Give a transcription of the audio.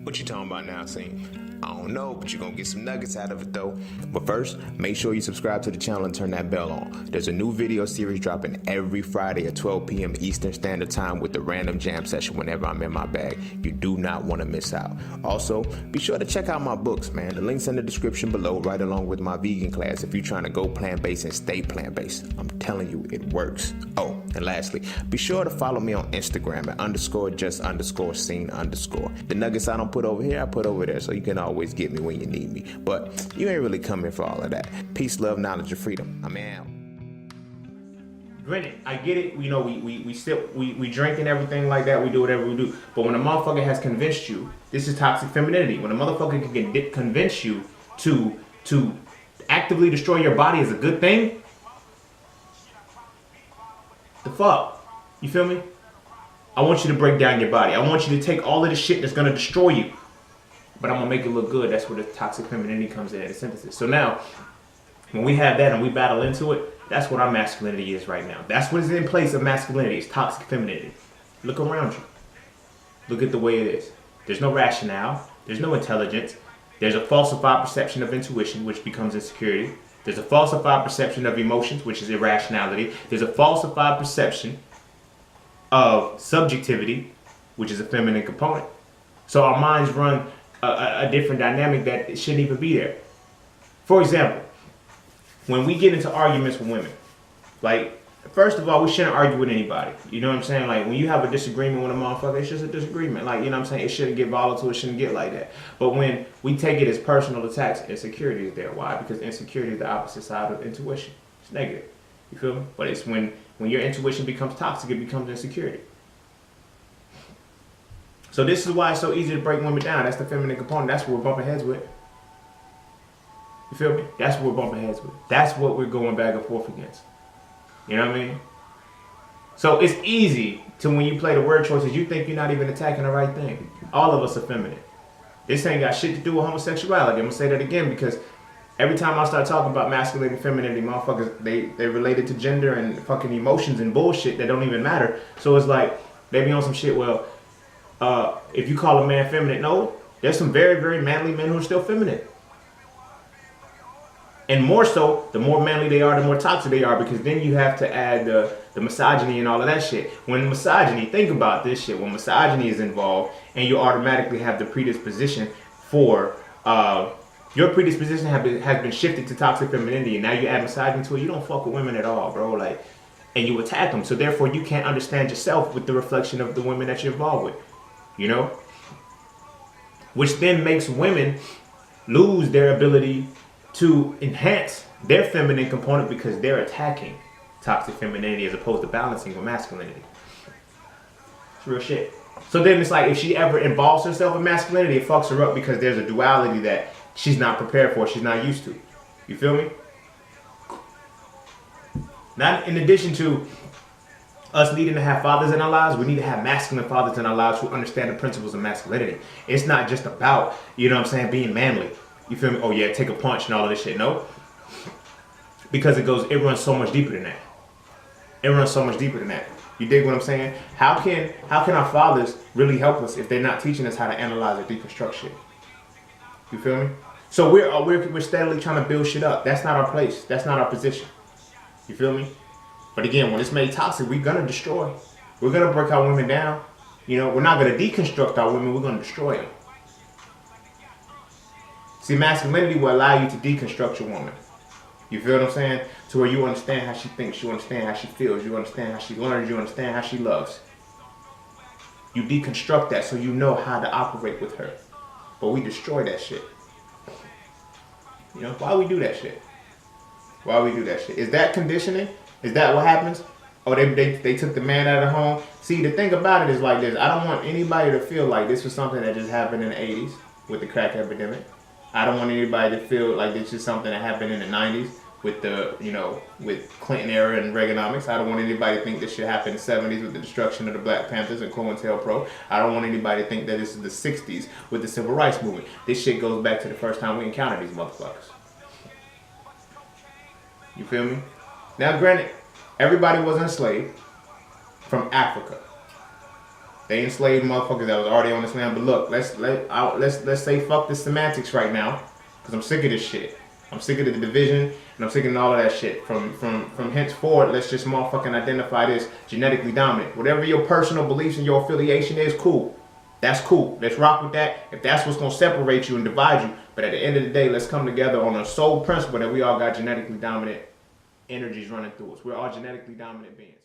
What you talking about now, Cine? I don't know, but you're gonna get some nuggets out of it though. But first, make sure you subscribe to the channel and turn that bell on. There's a new video series dropping every Friday at 12 p.m. Eastern Standard Time with the random jam session whenever I'm in my bag. You do not want to miss out. Also, be sure to check out my books, man. The link's in the description below, right along with my vegan class if you're trying to go plant-based and stay plant-based. I'm telling you, it works. Oh, and lastly, be sure to follow me on Instagram at _just_scene_. The nuggets I don't put over here, I put over there, so you can always get me when you need me. But you ain't really coming for all of that. Peace, love, knowledge, and freedom. I'm out. Granted, I get it. You know, we sip, we drink and everything like that. We do whatever we do. But when a motherfucker has convinced you, this is toxic femininity. When a motherfucker can convince you to actively destroy your body is a good thing, the fuck? You feel me? I want you to break down your body. I want you to take all of the shit that's gonna destroy you, but I'm gonna make it look good. That's where the toxic femininity comes in the synthesis. So now, when we have that and we battle into it, that's what our masculinity is right now. That's what is in place of masculinity. It's toxic femininity. Look around you. Look at the way it is. There's no rationale. There's no intelligence. There's a falsified perception of intuition, which becomes insecurity. There's a falsified perception of emotions, which is irrationality. There's a falsified perception of subjectivity, which is a feminine component. So our minds run a different dynamic that it shouldn't even be there. For example, when we get into arguments with women, like, first of all, we shouldn't argue with anybody. You know what I'm saying? Like, when you have a disagreement with a motherfucker, it's just a disagreement. Like, you know what I'm saying? It shouldn't get volatile. It shouldn't get like that. But when we take it as personal attacks, insecurity is there. Why? Because insecurity is the opposite side of intuition. It's negative. You feel me? But it's when your intuition becomes toxic, it becomes insecurity. So this is why it's so easy to break women down. That's the feminine component. That's what we're bumping heads with. You feel me? That's what we're bumping heads with. That's what we're going back and forth against. You know what I mean? So it's easy to, when you play the word choices, you think you're not even attacking the right thing. All of us are feminine. This ain't got shit to do with homosexuality. I'm gonna say that again because every time I start talking about masculinity and femininity, motherfuckers, they related to gender and fucking emotions and bullshit that don't even matter. So it's like, they be on some shit, well, if you call a man feminine, no, there's some very, very manly men who are still feminine. And more so, the more manly they are, the more toxic they are, because then you have to add the misogyny and all of that shit. When misogyny, think about this shit, when misogyny is involved and you automatically have the predisposition for, your predisposition has been shifted to toxic femininity, and now you add misogyny to it, you don't fuck with women at all, bro. Like, and you attack them. So therefore, you can't understand yourself with the reflection of the women that you're involved with, you know? Which then makes women lose their ability to enhance their feminine component because they're attacking toxic femininity as opposed to balancing with masculinity. It's real shit. So then it's like if she ever involves herself in masculinity, it fucks her up because there's a duality that she's not prepared for, she's not used to. You feel me? Not in addition to us needing to have fathers in our lives, we need to have masculine fathers in our lives who understand the principles of masculinity. It's not just about, you know what I'm saying, being manly. You feel me? Oh yeah, take a punch and all of this shit. No. Because it runs so much deeper than that. It runs so much deeper than that. You dig what I'm saying? How can our fathers really help us if they're not teaching us how to analyze or deconstruct shit? You feel me? So we're steadily trying to build shit up. That's not our place. That's not our position. You feel me? But again, when it's made toxic, we're gonna destroy. We're gonna break our women down. You know, we're not gonna deconstruct our women. We're gonna destroy them. See, masculinity will allow you to deconstruct your woman. You feel what I'm saying? To where you understand how she thinks, you understand how she feels, you understand how she learns, you understand how she loves. You deconstruct that so you know how to operate with her. But we destroy that shit. You know, why we do that shit? Why we do that shit? Is that conditioning? Is that what happens? Oh, they took the man out of the home? See, the thing about it is like this. I don't want anybody to feel like this was something that just happened in the 80s with the crack epidemic. I don't want anybody to feel like this is something that happened in the 90s with the, you know, with Clinton era and Reaganomics. I don't want anybody to think this shit happened in the 70s with the destruction of the Black Panthers and COINTELPRO. I don't want anybody to think that this is the 60s with the Civil Rights Movement. This shit goes back to the first time we encountered these motherfuckers. You feel me? Now, granted, everybody was enslaved from Africa. They enslaved motherfuckers that was already on this land. But look, let's say fuck the semantics right now, cause I'm sick of this shit. I'm sick of the division, and I'm sick of all of that shit. From henceforward, let's just motherfucking identify this genetically dominant. Whatever your personal beliefs and your affiliation is, cool. That's cool. Let's rock with that. If that's what's gonna separate you and divide you. But at the end of the day, let's come together on a sole principle that we all got genetically dominant energies running through us. We're all genetically dominant beings.